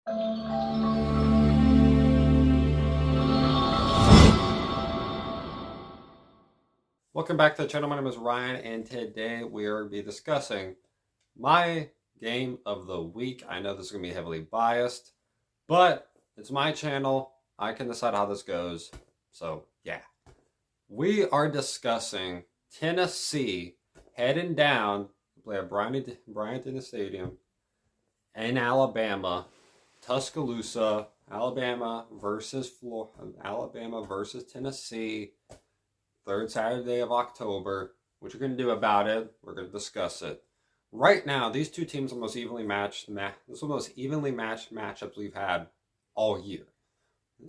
Welcome back to the channel. My name is Ryan, and today we are be discussing my game of the week. I know this is going to be heavily biased, but it's my channel. I can decide how this goes. So, yeah. We are discussing Tennessee heading down to play at Bryant-Denny Stadium in Alabama, Tuscaloosa, Alabama versus Tennessee. Third Saturday of October. What you're going to do about it, we're going to discuss it. Right now, these two teams are the most evenly matched. This is the most evenly matched matchups we've had all year,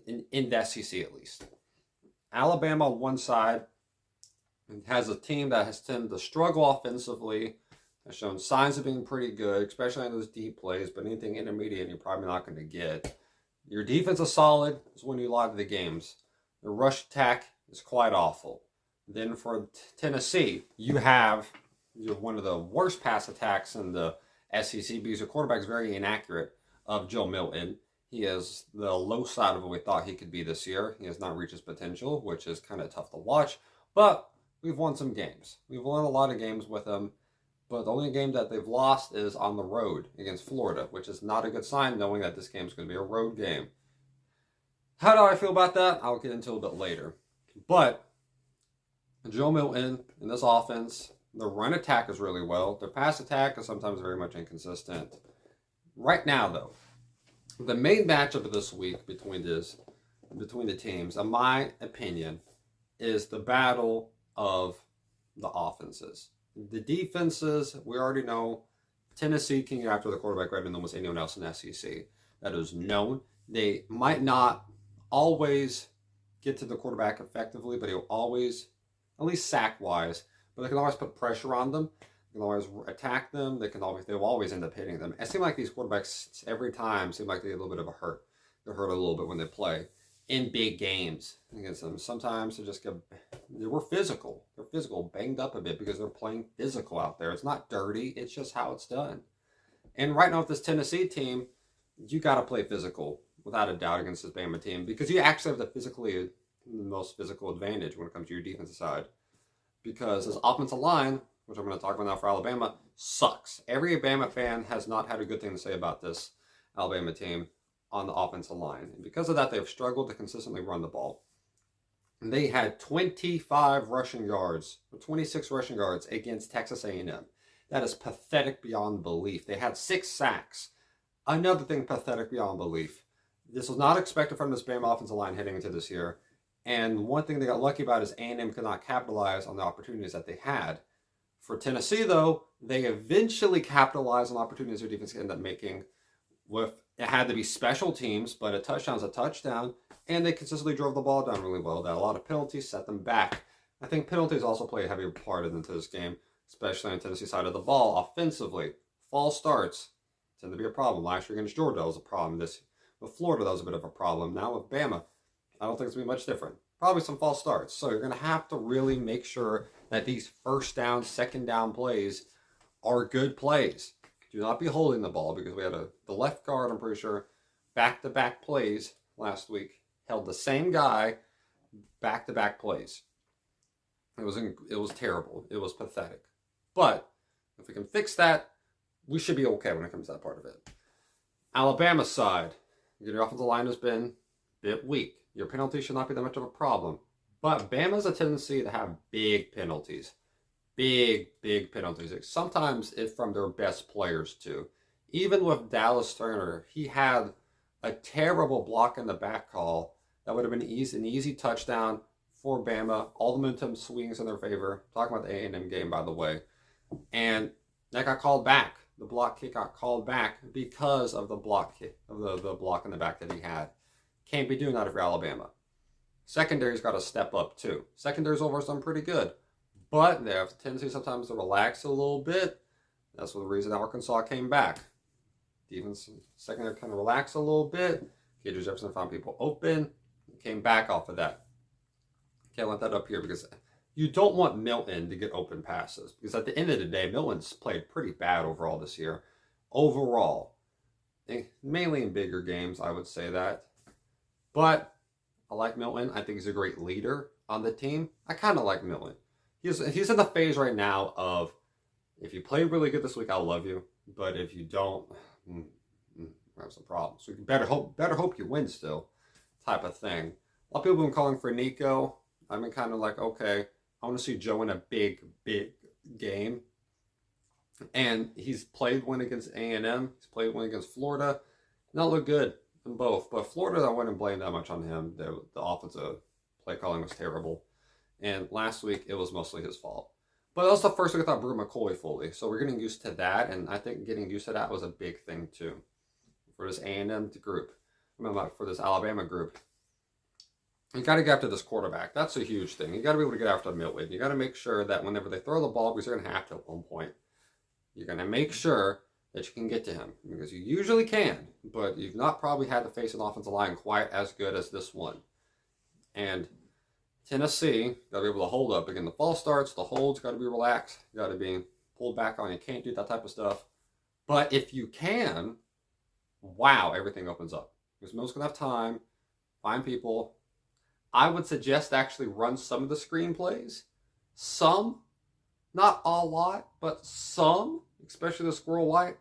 in the SEC at least. Alabama on one side has a team that has tended to struggle offensively, has shown signs of being pretty good, especially on those deep plays, but anything intermediate you're probably not going to get. Your defense is solid, it's winning a lot of the games. The rush attack is quite awful. Then for Tennessee, you have one of the worst pass attacks in the SEC because your quarterback is very inaccurate of Joe Milton. He is the low side of what we thought he could be this year. He has not reached his potential, which is kind of tough to watch. But we've won some games. We've won a lot of games with him. But the only game that they've lost is on the road against Florida, which is not a good sign knowing that this game is going to be a road game. How do I feel about that? I'll get into a bit later. But Joe Milton in this offense, the run attack is really well. Their pass attack is sometimes very much inconsistent. Right now, though, the main matchup of this week between the teams, in my opinion, is the battle of the offenses. The defenses, we already know Tennessee can get after the quarterback better than almost anyone else in the SEC. That is known. They might not always get to the quarterback effectively, but he'll always, at least sack-wise, but they can always put pressure on them. They can always attack them. They'll always end up hitting them. It seems like these quarterbacks every time seem like they get a little bit of a hurt. They're hurt a little bit when they play in big games against them. Sometimes we're physical. They're physical, banged up a bit because they're playing physical out there. It's not dirty. It's just how it's done. And right now with this Tennessee team, you got to play physical without a doubt against this Bama team because you actually have the most physical advantage when it comes to your defensive side. Because this offensive line, which I'm going to talk about now for Alabama, sucks. Every Alabama fan has not had a good thing to say about this Alabama team on the offensive line. And because of that, they've struggled to consistently run the ball. And they had 25 rushing yards, or 26 rushing yards against Texas A&M. That is pathetic beyond belief. They had 6 sacks. Another thing pathetic beyond belief. This was not expected from this Bama offensive line heading into this year. And one thing they got lucky about is A&M could not capitalize on the opportunities that they had. For Tennessee, though, they eventually capitalized on opportunities their defense ended up making. It had to be special teams, but a touchdown's a touchdown. And they consistently drove the ball down really well. That a lot of penalties set them back. I think penalties also play a heavy part into this game, especially on the Tennessee side of the ball. Offensively, false starts tend to be a problem. Last year against Georgia, that was a problem. With Florida, that was a bit of a problem. Now with Bama, I don't think it's going to be much different. Probably some false starts. So you're going to have to really make sure that these first down, second down plays are good plays. Do not be holding the ball because we had the left guard, I'm pretty sure, back-to-back plays last week. Held the same guy back-to-back plays. It was terrible. It was pathetic. But if we can fix that, we should be okay when it comes to that part of it. Alabama side, your offensive line has been a bit weak. Your penalties should not be that much of a problem. But Bama has a tendency to have big penalties. Big penalties. Sometimes it's from their best players, too. Even with Dallas Turner, he had a terrible block in the back call that would have been an easy touchdown for Bama. All the momentum swings in their favor. Talking about the A&M game, by the way. And that got called back. The block kick got called back because of the block kick, of the block in the back that he had. Can't be doing that if you're Alabama. Secondary's got to step up too. Secondary's overall done pretty good. But they have a tendency sometimes to relax a little bit. That's the reason Arkansas came back. Defense secondary kind of relaxed a little bit. KJ Jefferson found people open. Came back off of that. Can't let that up here because you don't want Milton to get open passes. Because at the end of the day, Milton's played pretty bad overall this year. Overall. mainly in bigger games, I would say that. But I like Milton. I think he's a great leader on the team. I kind of like Milton. He's in the phase right now of, if you play really good this week, I'll love you. But if you don't, we have some problems. So you better hope you win still, type of thing. A lot of people have been calling for Nico. I've been kind of like, okay, I want to see Joe in a big game. And he's played one against A&M. He's played one against Florida. Not look good in both. But Florida, I wouldn't blame that much on him. The offensive play calling was terrible. And last week, it was mostly his fault. But that was the first week I thought Brew McCoy fully. So we're getting used to that. And I think getting used to that was a big thing, too. For this A&M group. For this Alabama group. You got to get after this quarterback. That's a huge thing. You got to be able to get after Milton. You got to make sure that whenever they throw the ball, because they're going to have to at one point, you're going to make sure that you can get to him. Because you usually can. But you've not probably had to face an offensive line quite as good as this one. And Tennessee, got to be able to hold up. Again, the false starts, the holds, got to be relaxed. You got to be pulled back on. You can't do that type of stuff. But if you can, wow, everything opens up. Because Mill's going to have time, find people. I would suggest actually run some of the screenplays. Some. Not a lot, but some. Especially the Squirrel White.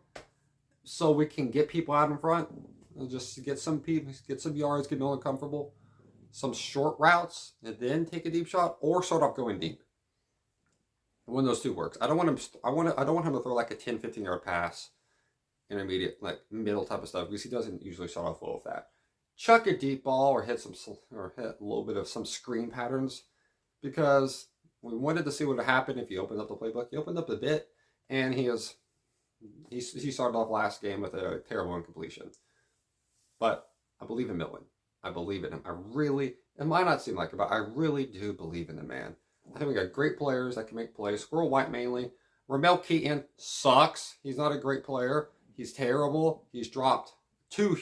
So we can get people out in front. And just get some people, get some yards, get Miller comfortable. Some short routes, and then take a deep shot, or start off going deep. One of those two works. I don't want him to throw like a 10, 15-yard pass, intermediate, like middle type of stuff, because he doesn't usually start off well with that. Chuck a deep ball or hit a little bit of some screen patterns, because we wanted to see what would happen if you opened up the playbook. He opened up a bit, and he started off last game with a terrible incompletion. But I believe in Milton. I believe in him. It might not seem like it, but I really do believe in the man. I think we got great players that can make plays. Squirrel White mainly. Ramel Keaton sucks. He's not a great player. He's terrible. He's dropped two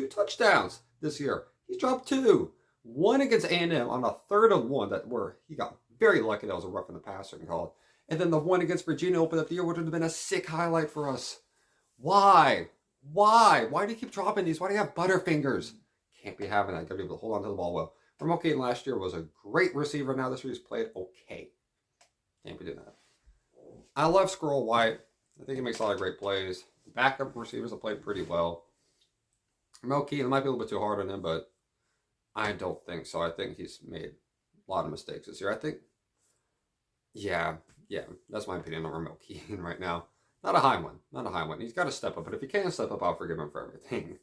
touchdowns this year. He's dropped 2. One against A&M on a 3rd and 1 where he got very lucky that was a rough in the passer called. And then the one against Virginia opened up the year, which would have been a sick highlight for us. Why? Why do you keep dropping these? Why do you have butterfingers? Can't be having that. Gotta be able to hold on to the ball well. Ramel Keaton last year was a great receiver. Now this year he's played okay. Can't be doing that. I love Squirrel White. I think he makes a lot of great plays. Backup receivers have played pretty well. Ramel Keaton might be a little bit too hard on him, but I don't think so. I think he's made a lot of mistakes this year. I think, yeah, that's my opinion on Ramel Keaton right now. Not a high one. He's got to step up. But if he can't step up, I'll forgive him for everything.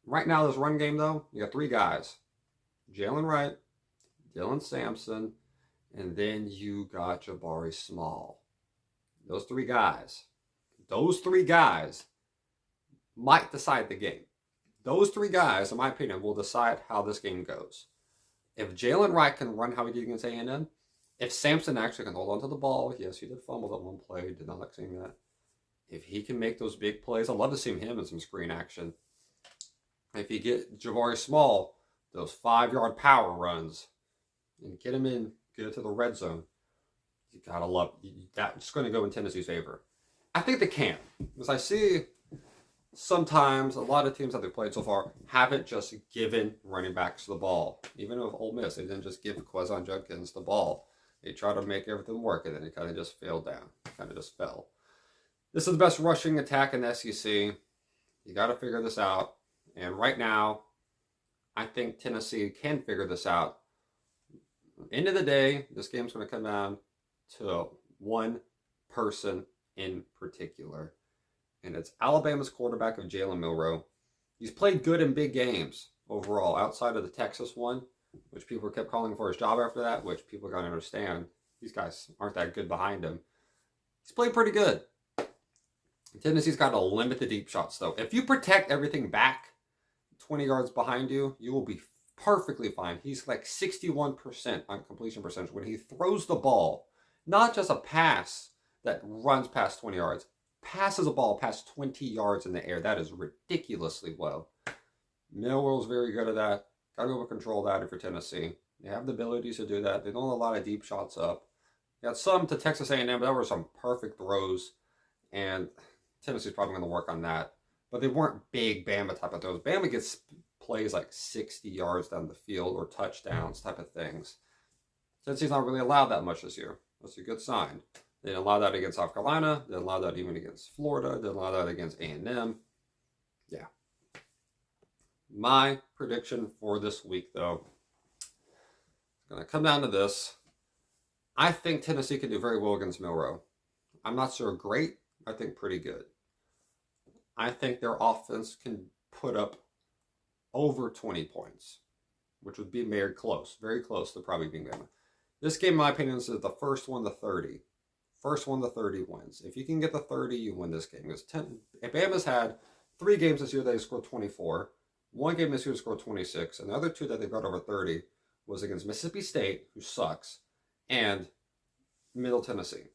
Right now, this run game, though, you got 3 guys. Jalen Wright, Dylan Sampson, and then you got Jabari Small. Those 3 guys might decide the game. Those 3 guys, in my opinion, will decide how this game goes. If Jalen Wright can run how he did against A&M, if Sampson actually can hold on to the ball, yes, he did fumble that one play, did not like seeing that. If he can make those big plays, I'd love to see him in some screen action. If you get Jabari Small, those 5-yard power runs, and get him in, get it to the red zone, you gotta love that's going to go in Tennessee's favor. I think they can, because I see sometimes a lot of teams that they've played so far haven't just given running backs the ball. Even with Ole Miss, they didn't just give Quezon Judkins the ball. They tried to make everything work, and then it kind of just fell down. Kind of just fell. This is the best rushing attack in the SEC. You got to figure this out. And right now, I think Tennessee can figure this out. End of the day, this game's going to come down to one person in particular. And it's Alabama's quarterback of Jalen Milroe. He's played good in big games overall, outside of the Texas one, which people kept calling for his job after that, which people got to understand. These guys aren't that good behind him. He's played pretty good. Tennessee's got to limit the deep shots, though. If you protect everything back 20 yards behind you, you will be perfectly fine. He's like 61% on completion percentage when he throws the ball. Not just a pass that runs past 20 yards. Passes a ball past 20 yards in the air. That is ridiculously low. Milroe's very good at that. Got to be able to control that if you're Tennessee. They have the abilities to do that. They don't have a lot of deep shots up. Got some to Texas A&M, but that were some perfect throws. And Tennessee's probably going to work on that. But they weren't big Bama type of throws. Bama gets plays like 60 yards down the field or touchdowns type of things. Tennessee's not really allowed that much this year. That's a good sign. They didn't allow that against South Carolina. They didn't allow that even against Florida. They didn't allow that against A&M. Yeah. My prediction for this week, though, is going to come down to this. I think Tennessee can do very well against Milroe. I'm not sure great. I think pretty good. I think their offense can put up over 20 points, which would be very close to probably being Bama. This game, in my opinion, is the first one to 30. First one to 30 wins. If you can get the 30, you win this game. Because Bama's had 3 games this year that they scored 24. 1 game this year scored 26. And the other 2 that they got over 30 was against Mississippi State, who sucks, and Middle Tennessee.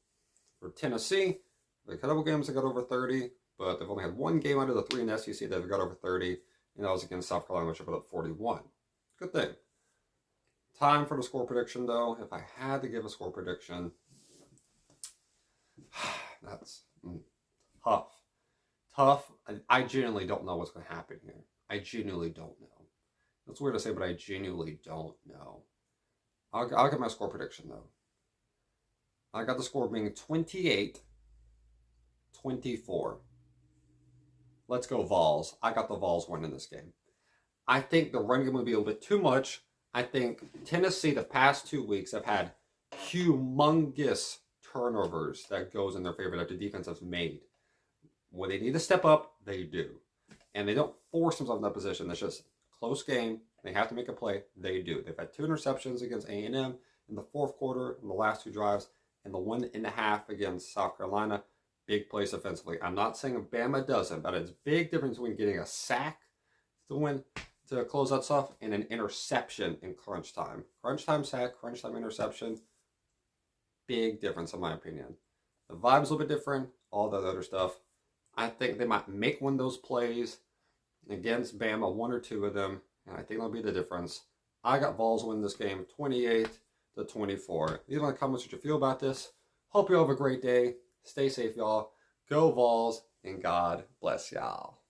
For Tennessee, they had a couple games that got over 30, but they've only had 1 game out of the 3 in the SEC that have got over 30, and that was against South Carolina, which put up 41. Good thing. Time for the score prediction, though. If I had to give a score prediction, that's tough. Tough. I genuinely don't know what's going to happen here. I genuinely don't know. That's weird to say, but I genuinely don't know. I'll get my score prediction, though. I got the score being 28-24. Let's go Vols. I got the Vols winning this game. I think the run game will be a little bit too much. I think Tennessee the past 2 weeks have had humongous turnovers that goes in their favor that the defense has made. When they need to step up, they do. And they don't force themselves in that position. It's just close game. They have to make a play. They do. They've had 2 interceptions against A&M in the 4th quarter in the last 2 drives, and the 1.5 against South Carolina. Big plays offensively. I'm not saying Bama doesn't, but it's a big difference between getting a sack to win, to close that stuff, and an interception in crunch time. Crunch time sack, crunch time interception. Big difference in my opinion. The vibe's a little bit different, all that other stuff. I think they might make one of those plays against Bama, 1 or 2 of them, and I think that'll be the difference. I got Vols win this game 28-24. Leave in the comments what you feel about this. Hope you all have a great day. Stay safe, y'all. Go Vols, and God bless y'all.